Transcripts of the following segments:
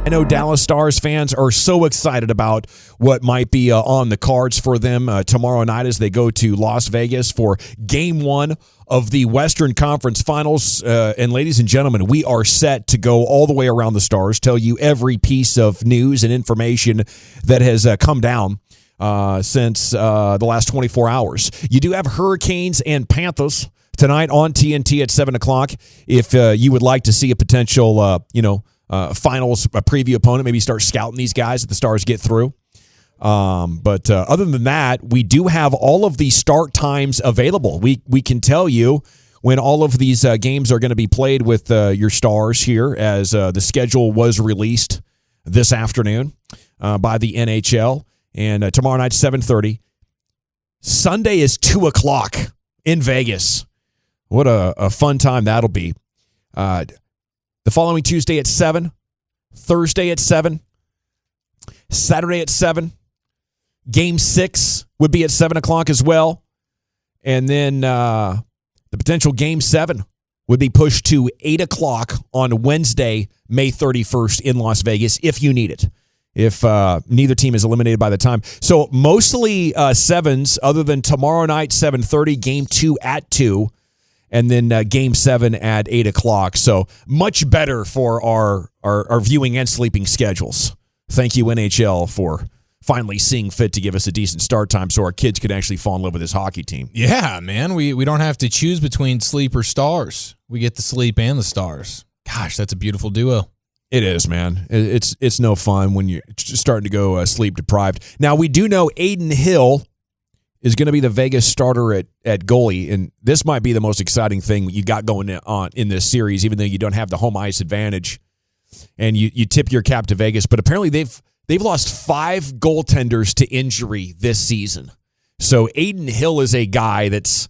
I know Dallas Stars fans are so excited about what might be on the cards for them tomorrow night as they go to Las Vegas for Game 1 of the Western Conference Finals. And ladies and gentlemen, we are set to go all the way around the Stars, tell you every piece of news and information that has come down since the last 24 hours. You do have Hurricanes and Panthers tonight on TNT at 7 o'clock. If you would like to see a potential, finals preview opponent, maybe start scouting these guys if the Stars get through. But other than that, we do have all of the start times available. We can tell you when all of these games are going to be played with your Stars here, as the schedule was released this afternoon by the NHL. And tomorrow night, 7:30. Sunday is 2 o'clock in Vegas. What a fun time that'll be. The following Tuesday at 7, Thursday at 7, Saturday at 7. Game 6 would be at 7 o'clock as well. And then the potential Game 7 would be pushed to 8 o'clock on Wednesday, May 31st in Las Vegas, if you need it, if neither team is eliminated by the time. So mostly 7s, other than tomorrow night, 7:30, Game 2 at 2. And then Game 7 at 8 o'clock. So much better for our viewing and sleeping schedules. Thank you, NHL, for finally seeing fit to give us a decent start time so our kids could actually fall in love with this hockey team. Yeah, man. We don't have to choose between sleep or Stars. We get the sleep and the Stars. Gosh, that's a beautiful duo. It is, man. It's no fun when you're just starting to go sleep deprived. Now, we do know Aiden Hill is going to be the Vegas starter at goalie, and this might be the most exciting thing you got going on in this series, even though you don't have the home ice advantage, and you tip your cap to Vegas. But apparently they've lost 5 goaltenders to injury this season. So Aiden Hill is a guy that's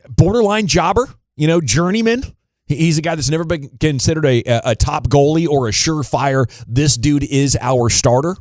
borderline jobber, journeyman. He's a guy that's never been considered a top goalie or a surefire, this dude is our starter.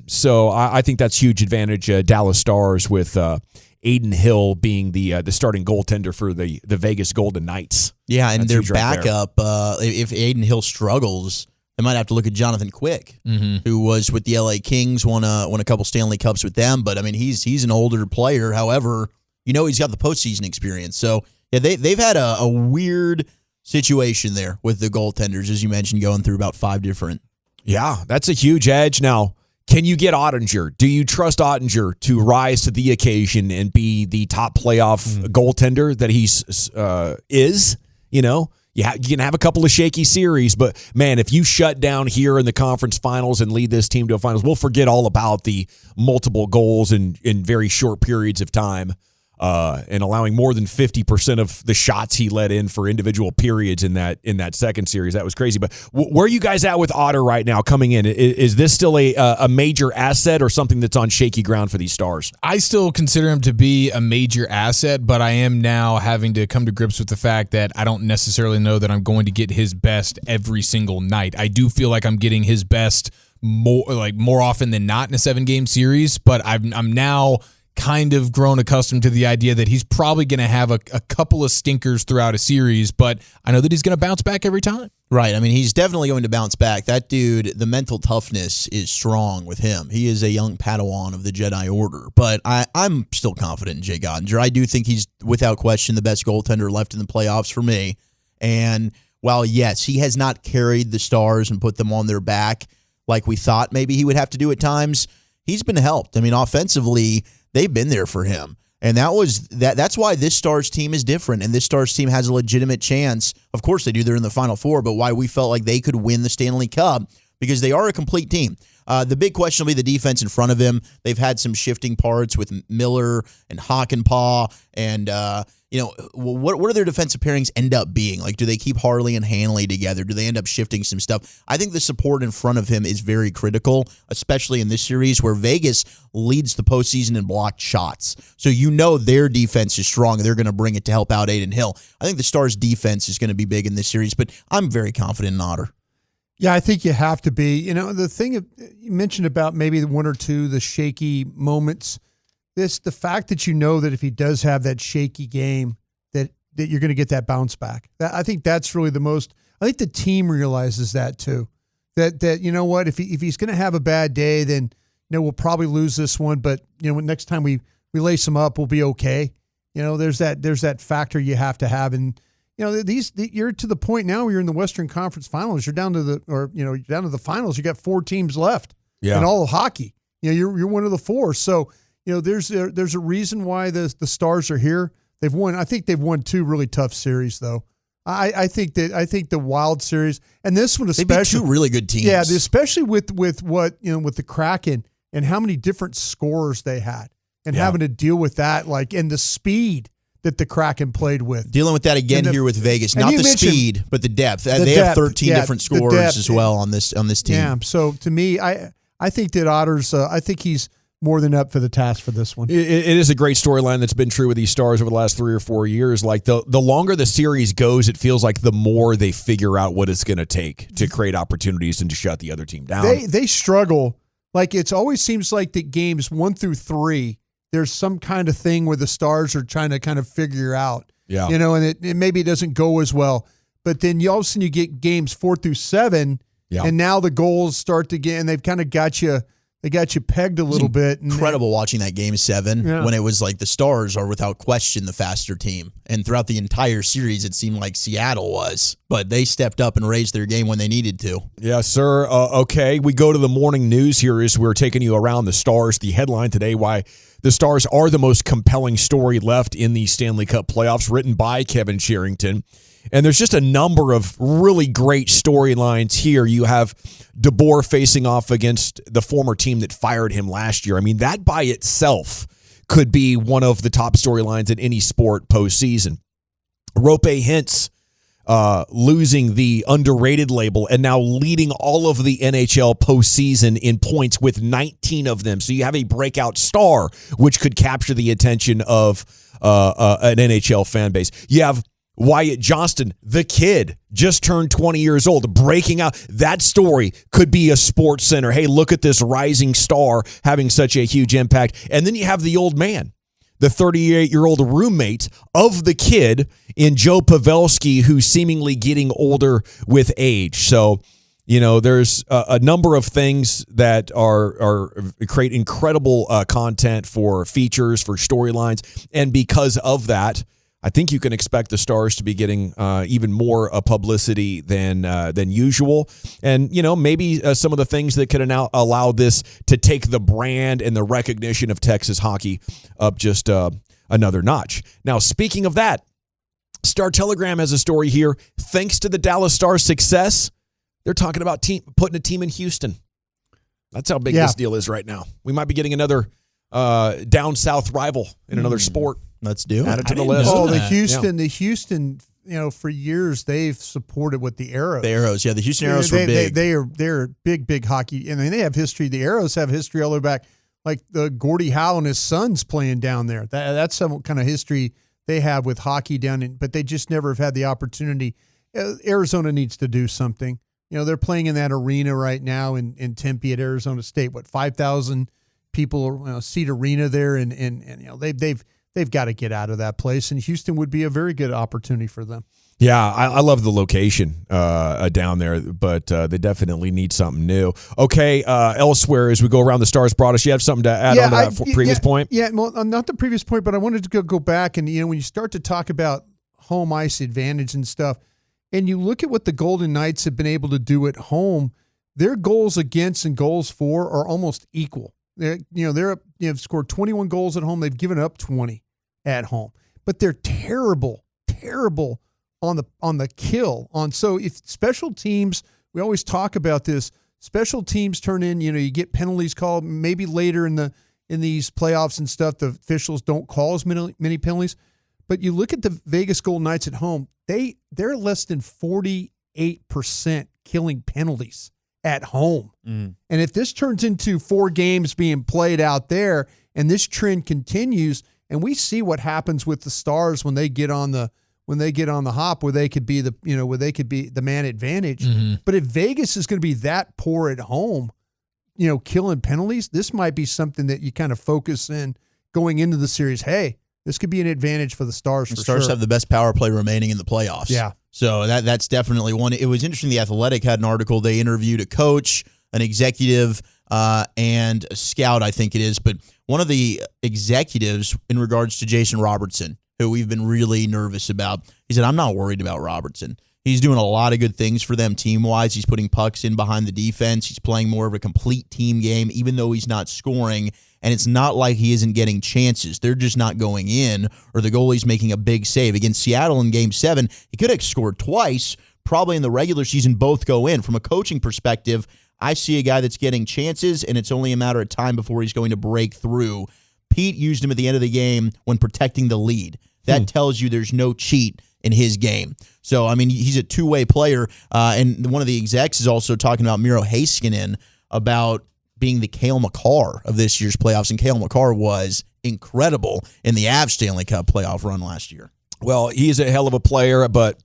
So I think that's huge advantage, Dallas Stars, with Aiden Hill being the starting goaltender for the Vegas Golden Knights. Yeah, and their backup, if Aiden Hill struggles, they might have to look at Jonathan Quick, who was with the LA Kings, won a couple Stanley Cups with them. But I mean, he's an older player. However, he's got the postseason experience. So yeah, they've had a weird situation there with the goaltenders, as you mentioned, going through about 5 different. Yeah, that's a huge edge. Now, can you get Ottinger? Do you trust Ottinger to rise to the occasion and be the top playoff goaltender that he's is? You can have a couple of shaky series, but, man, if you shut down here in the conference finals and lead this team to a finals, we'll forget all about the multiple goals in very short periods of time. And allowing more than 50% of the shots he let in for individual periods in that second series. That was crazy. But where are you guys at with Otter right now coming in? Is this still a major asset or something that's on shaky ground for these Stars? I still consider him to be a major asset, but I am now having to come to grips with the fact that I don't necessarily know that I'm going to get his best every single night. I do feel like I'm getting his best more often than not in a 7-game series, but I'm now kind of grown accustomed to the idea that he's probably going to have a couple of stinkers throughout a series, but I know that he's going to bounce back every time. Right. I mean, he's definitely going to bounce back. That dude, the mental toughness is strong with him. He is a young Padawan of the Jedi Order, but I'm still confident in Jake Ottinger. I do think he's, without question, the best goaltender left in the playoffs for me. And while, yes, he has not carried the Stars and put them on their back like we thought maybe he would have to do at times, he's been helped. I mean, offensively, they've been there for him. And that's why this Stars team is different, and this Stars team has a legitimate chance. Of course they do. They're in the Final Four, but why we felt like they could win the Stanley Cup, because they are a complete team. The big question will be the defense in front of him. They've had some shifting parts with Miller and Hakanpää, and what do their defensive pairings end up being? Like, do they keep Harley and Hanley together? Do they end up shifting some stuff? I think the support in front of him is very critical, especially in this series where Vegas leads the postseason in blocked shots. So their defense is strong, and they're going to bring it to help out Aiden Hill. I think the Stars' defense is going to be big in this series, but I'm very confident in Otter. Yeah, I think you have to be. The thing you mentioned about maybe 1 or 2, the shaky moments, the fact that that if he does have that shaky game, that you're going to get that bounce back. I think that's really the most. I think the team realizes that too. that you know what, if he's going to have a bad day, then we'll probably lose this one. But next time we lace him up, we'll be okay. There's that factor you have to have, and you're to the point now where you're in the Western Conference Finals. You're down to the finals. You got 4 teams left in all of hockey. You're one of the 4. So there's a reason why the Stars are here. They've won. I think they've won 2 really tough series though. I think the Wild series and this one especially. They beat 2 really good teams. Yeah, especially with what with the Kraken and how many different scorers they had and having to deal with that, and the speed that the Kraken played with. Dealing with that again here with Vegas. Not the speed, but the depth. They have 13 different scorers as well on this team. Yeah. So to me, I think that Otter's. I think he's more than up for the task for this one. It is a great storyline that's been true with these Stars over the last 3 or 4 years. Like the longer the series goes, it feels like the more they figure out what it's going to take to create opportunities and to shut the other team down. They struggle. Like it always seems like that games 1 through 3, there's some kind of thing where the Stars are trying to kind of figure out. Yeah. And it maybe it doesn't go as well. But then all of a sudden you get games 4 through 7, and now the goals start to get, and they've kind of got you. They got you pegged a little bit. Incredible watching that Game 7 when it was like the Stars are without question the faster team. And throughout the entire series, it seemed like Seattle was. But they stepped up and raised their game when they needed to. Yes, sir. Okay, we go to the morning news here as we're taking you around the Stars. The headline today, why the Stars are the most compelling story left in the Stanley Cup playoffs, written by Kevin Sherrington. And there's just a number of really great storylines here. You have DeBoer facing off against the former team that fired him last year. I mean, that by itself could be one of the top storylines in any sport postseason. Rope Hintz losing the underrated label and now leading all of the NHL postseason in points with 19 of them. So you have a breakout star, which could capture the attention of an NHL fan base. You have Wyatt Johnston, the kid, just turned 20 years old, breaking out. That story could be a Sports Center. Hey, look at this rising star having such a huge impact. And then you have the old man, the 38-year-old roommate of the kid in Joe Pavelski, who's seemingly getting older with age. So, there's a number of things that are create incredible content for features, for storylines. And because of that, I think you can expect the Stars to be getting even more publicity than usual. And, maybe some of the things that could now allow this to take the brand and the recognition of Texas hockey up just another notch. Now, speaking of that, Star Telegram has a story here. Thanks to the Dallas Stars' success, they're talking about putting a team in Houston. That's how big this deal is right now. We might be getting another down south rival in another sport. Let's do it. Add it to the list. Oh, the Houston, for years they've supported with the Arrows. The Arrows, the Houston Arrows were big. They're big hockey. I mean, they have history. The Arrows have history all the way back, like the Gordie Howe and his sons playing down there. That's some kind of history they have with hockey down in, but they just never have had the opportunity. Arizona needs to do something. They're playing in that arena right now in Tempe at Arizona State. 5,000 people seat arena there, and they've got to get out of that place, and Houston would be a very good opportunity for them. Yeah, I love the location down there, but they definitely need something new. Okay, elsewhere as we go around the Stars broadest, you have something to add on to that previous point? Yeah, well, not the previous point, but I wanted to go back, and when you start to talk about home ice advantage and stuff, and you look at what the Golden Knights have been able to do at home, their goals against and goals for are almost equal. They've scored 21 goals at home. They've given up 20 at home, but they're terrible on the kill. So if special teams, we always talk about this. Special teams turn in. You get penalties called. Maybe later in these playoffs and stuff, the officials don't call as many penalties. But you look at the Vegas Golden Knights at home. They're less than 48% killing penalties at home. And if this turns into 4 games being played out there and this trend continues, and we see what happens with the Stars when they get on the hop, where they could be the man advantage. But if Vegas is going to be that poor at home, killing penalties, this might be something that you kind of focus in going into the series. Hey, this could be an advantage for the Stars. The Stars have the best power play remaining in the playoffs. Yeah. So that's definitely one. It was interesting. The Athletic had an article. They interviewed a coach, an executive, and a scout, I think it is. But one of the executives in regards to Jason Robertson, who we've been really nervous about, he said, I'm not worried about Robertson. He's doing a lot of good things for them team-wise. He's putting pucks in behind the defense. He's playing more of a complete team game, even though he's not scoring. And it's not like he isn't getting chances. They're just not going in, or the goalie's making a big save. Against Seattle in Game 7, he could have scored twice. Probably in the regular season, both go in. From a coaching perspective, I see a guy that's getting chances, and it's only a matter of time before he's going to break through. Pete used him at the end of the game when protecting the lead. That tells you there's no cheat in his game. So, I mean, he's a two-way player. And one of the execs is also talking about Miro Heiskanen about being the Cale Makar of this year's playoffs. And Cale Makar was incredible in the Avs Stanley Cup playoff run last year. Well, he's a hell of a player, but,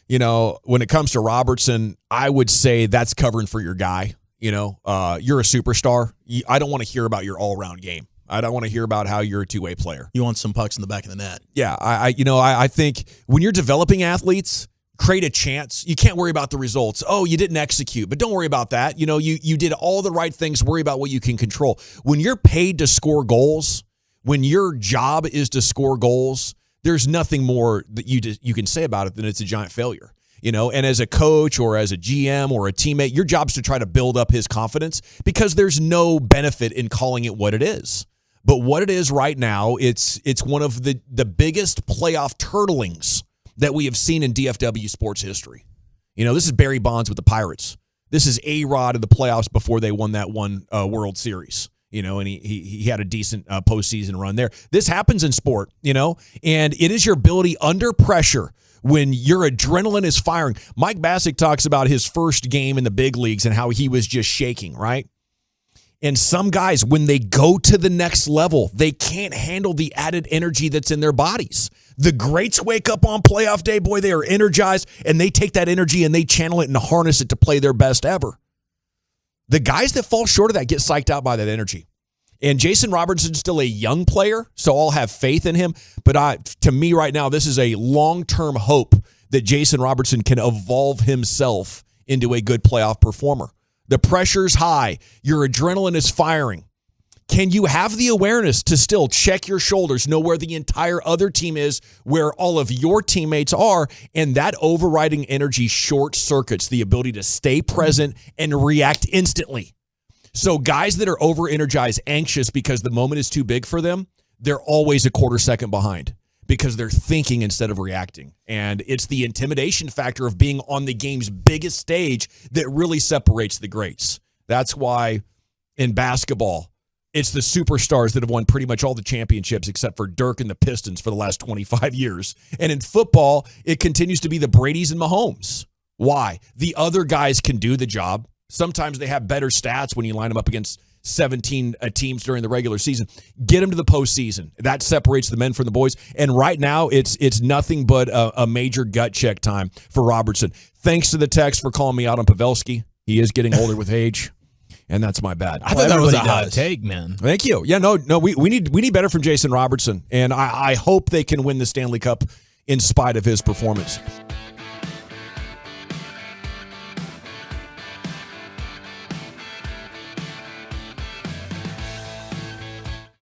you know, when it comes to Robertson, I would say that's covering for your guy. You know, you're a superstar. I don't want to hear about your all-around game. I don't want to hear about how you're a two-way player. You want some pucks in the back of the net. Yeah, I think when you're developing athletes, create a chance. You can't worry about the results. Oh, you didn't execute, but don't worry about that. You know, you did all the right things. Worry about what you can control. When you're paid to score goals, when your job is to score goals, there's nothing more that you can say about it than it's a giant failure. You know, and as a coach or as a GM or a teammate, your job's to try to build up his confidence, because there's no benefit in calling it what it is. But what it is right now, it's one of the biggest playoff turtlings that we have seen in DFW sports history. You know, this is Barry Bonds with the Pirates. This is A-Rod in the playoffs before they won that one World Series. You know, and he had a decent postseason run there. This happens in sport, you know, and it is your ability under pressure when your adrenaline is firing. Mike Bassick talks about his first game in the big leagues and how he was just shaking, right? And some guys, when they go to the next level, they can't handle the added energy that's in their bodies. The greats wake up on playoff day, boy, they are energized, and they take that energy and they channel it and harness it to play their best ever. The guys that fall short of that get psyched out by that energy. And Jason Robertson's still a young player, so I'll have faith in him. But to me right now, this is a long-term hope that Jason Robertson can evolve himself into a good playoff performer. The pressure's high. Your adrenaline is firing. Can you have the awareness to still check your shoulders, know where the entire other team is, where all of your teammates are, and that overriding energy short circuits the ability to stay present and react instantly. So guys that are over-energized, anxious because the moment is too big for them, they're always a quarter second behind because they're thinking instead of reacting. And it's the intimidation factor of being on the game's biggest stage that really separates the greats. That's why in basketball, it's the superstars that have won pretty much all the championships except for Dirk and the Pistons for the last 25 years. And in football, it continues to be the Bradys and Mahomes. Why? The other guys can do the job. Sometimes they have better stats when you line them up against 17 teams during the regular season. Get them to the postseason. That separates the men from the boys. And right now, it's nothing but a major gut check time for Robertson. Thanks to the text for calling me out on Pavelski. He is getting older with age, and that's my bad. I thought that was a hot take, man. Thank you. Yeah, no, we need better from Jason Robertson, and I hope they can win the Stanley Cup in spite of his performance.